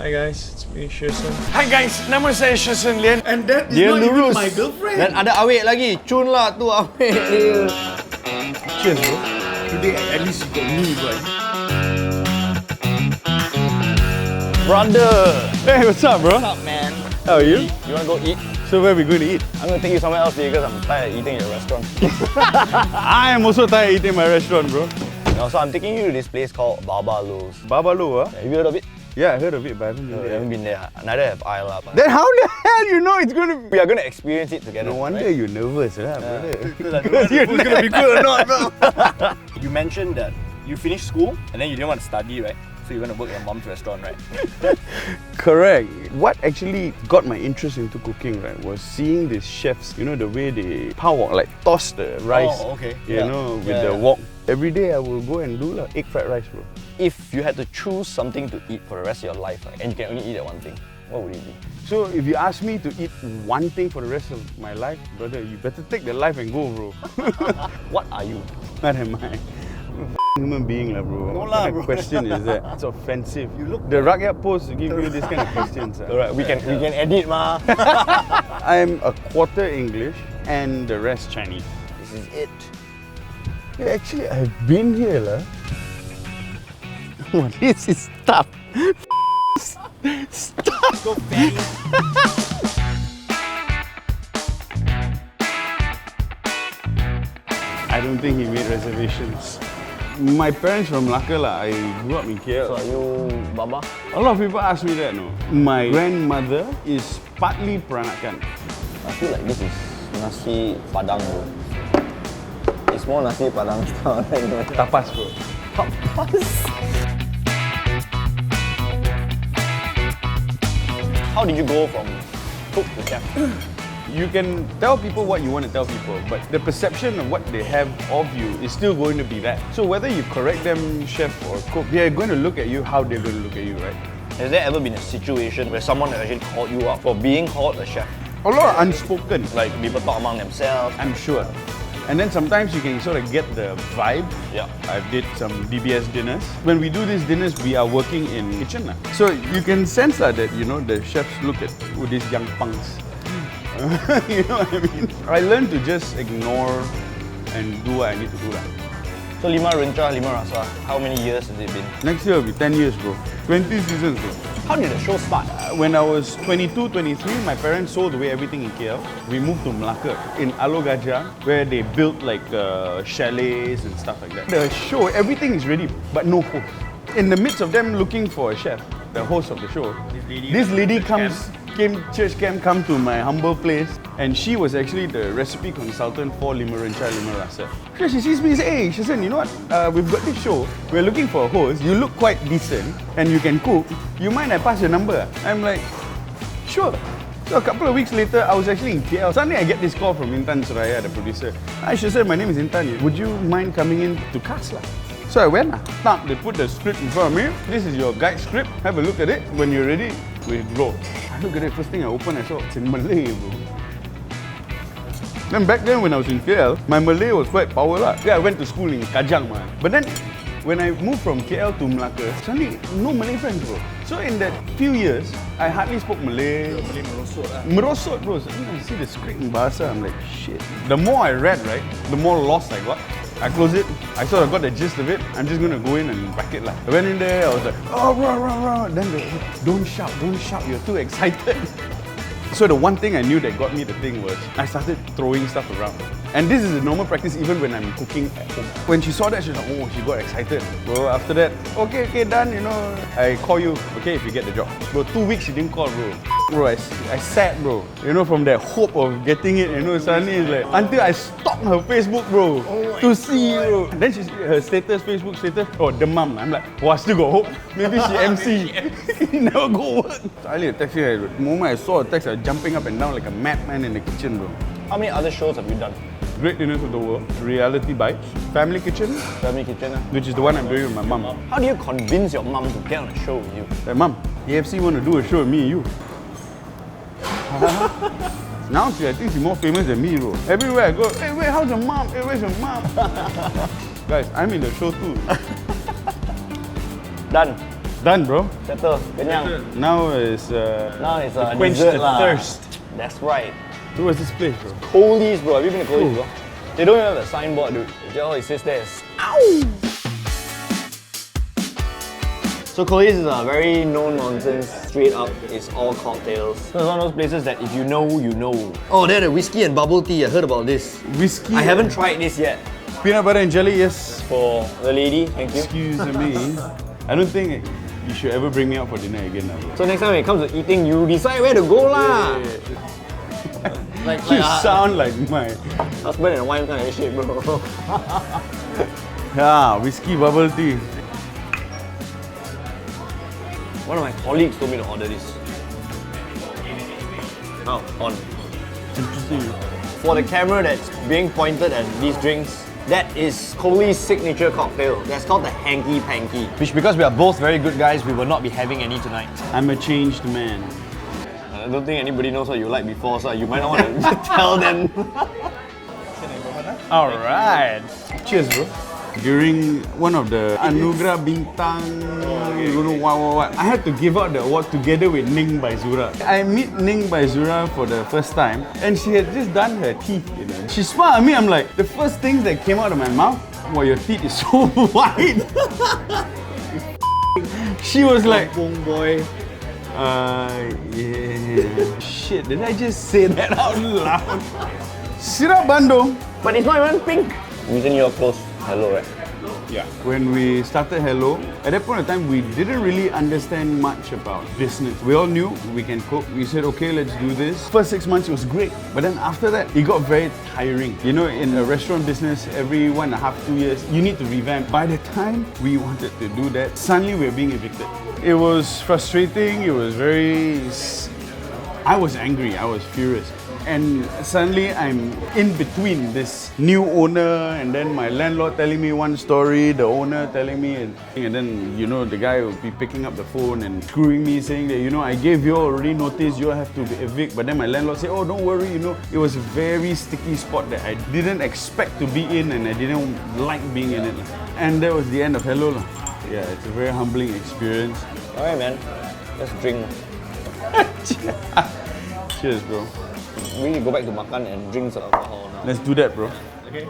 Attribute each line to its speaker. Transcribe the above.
Speaker 1: Hi guys, it's me, Sherson.
Speaker 2: Hi guys, nama saya Sherson Lian.
Speaker 1: And that is not even my girlfriend.
Speaker 3: Dan ada awet lagi. Cun lah tu awet dia.
Speaker 1: Cheers, bro. Today at least you got me, boy.
Speaker 3: Brother.
Speaker 2: Hey, what's up, bro?
Speaker 3: What's up, man?
Speaker 2: How are you?
Speaker 3: You wanna go eat?
Speaker 2: So where we going to eat?
Speaker 3: I'm gonna take you somewhere else because I'm tired of eating at your restaurant.
Speaker 2: I am also tired of eating my restaurant, bro.
Speaker 3: No, so I'm taking you to this place called Babalo's.
Speaker 2: Babalo, huh?
Speaker 3: Have you heard of it?
Speaker 2: Yeah, I heard of it, but I haven't been
Speaker 3: No, you
Speaker 2: there.
Speaker 3: haven't been there. Neither have I, lah. But
Speaker 2: Then how the hell you know it's going to be?
Speaker 3: we are gonna experience it together.
Speaker 2: No wonder
Speaker 3: right?
Speaker 2: you're nervous, right, brother?
Speaker 3: Because I don't know if the food's gonna be good or not, bro. You mentioned that you finished school and then you didn't want to study, right? So you're gonna work at your mom's restaurant, right?
Speaker 2: Correct. What actually got my interest into cooking, right, was seeing these chefs, you know, the way they power, like toss the rice,
Speaker 3: Oh, okay.
Speaker 2: you
Speaker 3: Yeah.
Speaker 2: know, with
Speaker 3: Yeah,
Speaker 2: the
Speaker 3: yeah.
Speaker 2: wok. Every day I will go and do egg fried rice, bro.
Speaker 3: If you had to choose something to eat for the rest of your life, right, and you can only eat that one thing, what would it be?
Speaker 2: So if you ask me to eat one thing for the rest of my life, brother, you better take the life and go, bro.
Speaker 3: What are you?
Speaker 2: What am I? I'm a human being, lah, bro.
Speaker 3: No
Speaker 2: What
Speaker 3: lah,
Speaker 2: kind of
Speaker 3: bro.
Speaker 2: question is that? It's offensive.
Speaker 3: You look-
Speaker 2: the Rakyat Post give you this kind of questions.
Speaker 3: Alright, we can edit, ma.
Speaker 2: I'm a quarter English and the rest Chinese.
Speaker 3: This is it.
Speaker 2: Yeah, actually, I've been here, lah. Oh, this is tough. Stop.
Speaker 3: Go fatty.
Speaker 2: I don't think he made reservations. My parents from Malacca, lah. I grew up in
Speaker 3: So
Speaker 2: KL.
Speaker 3: are you Baba?
Speaker 2: A lot of people ask me that, no. My grandmother is partly Peranakan.
Speaker 3: I feel like this is nasi padang, bro. It's more nasi padang style than
Speaker 2: Tapas, bro.
Speaker 3: tapas. How did you go from cook to chef?
Speaker 2: You can tell people what you want to tell people, but the perception of what they have of you is still going to be that. So whether you correct them, chef or cook, they're going to look at you how they're going to look at you, right?
Speaker 3: Has there ever been a situation where someone has actually called you out for being called a chef?
Speaker 2: A lot of unspoken,
Speaker 3: Like people talk among themselves.
Speaker 2: I'm sure. And then sometimes you can sort of get the vibe.
Speaker 3: Yeah.
Speaker 2: I've did some BBS dinners. When we do these dinners, we are working in kitchen. So you can sense that, you know, the chefs look at these young punks. You know what I mean? I learned to just ignore and do what I need to do.
Speaker 3: So lima renca, lima rasa. How many years has it been?
Speaker 2: Next year will be 10 years, bro. 20 seasons, bro.
Speaker 3: How did the show start?
Speaker 2: When I was 22, 23, my parents sold away everything in KL. We moved to Malacca in Alo Gajah, where they built like chalets and stuff like that. The show, everything is ready, but no host. In the midst of them looking for a chef, the host of the show, this lady came church camp, come to my humble place, and she was actually the recipe consultant for Lima Renca, Lima Rasa. So she sees me and says, hey, Sherson, you know what? We've got this show. We're looking for a host. You look quite decent and you can cook. You mind I pass your number? I'm like, sure. So a couple of weeks later, I was actually in KL. Suddenly I get this call from Intan Suraya, the producer. Hi Sherson, my name is Intan. Would you mind coming in to cast? So I went. They put the script in front of me. This is your guide script. Have a look at it. When you're ready, we roll. I look at it, first thing I open, I saw it's in Malay, bro. Then back then when I was in KL, my Malay was quite power lah. Yeah, I went to school in Kajang, man. But then when I moved from KL to Malacca, suddenly no Malay friends, bro. So in that few years, I hardly spoke Malay.
Speaker 1: Malay merosot lah.
Speaker 2: Merosot, bro. Suddenly I see the script in Bahasa, I'm like, shit. The more I read, right, the more lost I got. I closed it, I sort of got the gist of it. I'm just gonna go in and back it lah. I went in there, I was like, oh, rah. Then don't shout, you're too excited. So the one thing I knew that got me the thing was, I started throwing stuff around. And this is a normal practice even when I'm cooking at home. When she saw that, she was like, oh, she got excited. Bro, after that, okay, done, you know, I call you, okay, if you get the job. Bro, 2 weeks she didn't call, bro. Bro, I sat, bro. You know, from that hope of getting it, you know, suddenly it's like, until I stalked her Facebook, bro, to see, bro. Then she her status, Facebook status, oh, the mum. I'm like, oh, I still got hope. Maybe she MC. Never go work. Suddenly a text here. The moment I saw a text, I was jumping up and down like a madman in the kitchen, bro.
Speaker 3: How many other shows have you done?
Speaker 2: Great Dinners of the World, Reality Bites, Family Kitchen,
Speaker 3: Family Kitchen.
Speaker 2: which is the one I'm doing with my mum.
Speaker 3: How do you convince your mum to get on a show with you?
Speaker 2: Hey, mum, AFC want to do a show with me and you. Now I think she's more famous than me, bro. Everywhere I go, hey, wait, how's your mom? Hey, where's your mom? Guys, I'm in the show too.
Speaker 3: Done.
Speaker 2: Done, bro.
Speaker 3: Settle. Kenyang.
Speaker 2: Now is
Speaker 3: Now it's
Speaker 2: to quench
Speaker 3: dessert
Speaker 2: the
Speaker 3: lah.
Speaker 2: thirst.
Speaker 3: That's right.
Speaker 2: So where's this place, bro?
Speaker 3: Coley's, bro. Have you been to Coley's, bro? They don't even have a signboard, dude. All it says there is ow! So Coley's is a very no-nonsense, straight up, it's all cocktails. So it's one of those places that if you know, you know. Oh, they're the whiskey and bubble tea. I heard about this.
Speaker 2: Whiskey.
Speaker 3: I haven't tried this yet.
Speaker 2: Peanut butter and jelly, yes.
Speaker 3: For the lady, thank you.
Speaker 2: Excuse me. I don't think you should ever bring me out for dinner again now, bro.
Speaker 3: So next time when it comes to eating, you decide where to go lah. Like
Speaker 2: You sound like my
Speaker 3: husband and wife kind of shit, bro.
Speaker 2: yeah, whiskey bubble tea.
Speaker 3: One of my colleagues told me to order this. Now, on.
Speaker 2: Interesting.
Speaker 3: For the camera that's being pointed at these drinks, that is Coley's signature cocktail. That's called the Hanky Panky. Which, because we are both very good guys, we will not be having any tonight.
Speaker 2: I'm a changed man.
Speaker 3: I don't think anybody knows what you like before, so you might not want to tell them.
Speaker 2: Alright. Cheers, bro. During one of the Anugerah Bintang, you don't know what, I had to give out the award together with Ning Baizura. I meet Ning Baizura for the first time, and she had just done her teeth. You know. She smiled at me. I'm like, the first things that came out of my mouth, wow, your teeth is so white. She was like,
Speaker 3: Boy.
Speaker 2: yeah. Shit, did I just say that out loud? Sirap Bandung.
Speaker 3: But it's not even pink. Reason you're close. Hello, right?
Speaker 2: Yeah. When we started Hello, at that point of time, we didn't really understand much about business. We all knew we can cook. We said, okay, let's do this. First 6 months, it was great. But then after that, it got very tiring. You know, in a restaurant business, every 1.5, 2 years, you need to revamp. By the time we wanted to do that, suddenly we were being evicted. It was frustrating. It was very... I was angry. I was furious. And suddenly I'm in between this new owner and then my landlord telling me one story, the owner telling me, and then, you know, the guy will be picking up the phone and screwing me saying that, you know, I gave you already notice, you have to evict. But then my landlord said, oh, don't worry, you know, it was a very sticky spot that I didn't expect to be in and I didn't like being in it. And that was the end of Hello. Yeah, it's a very humbling experience.
Speaker 3: Alright, man. Let's drink.
Speaker 2: Cheers, bro.
Speaker 3: We need to go back to makan and drink some alcohol now.
Speaker 2: Let's do that, bro.
Speaker 3: Okay.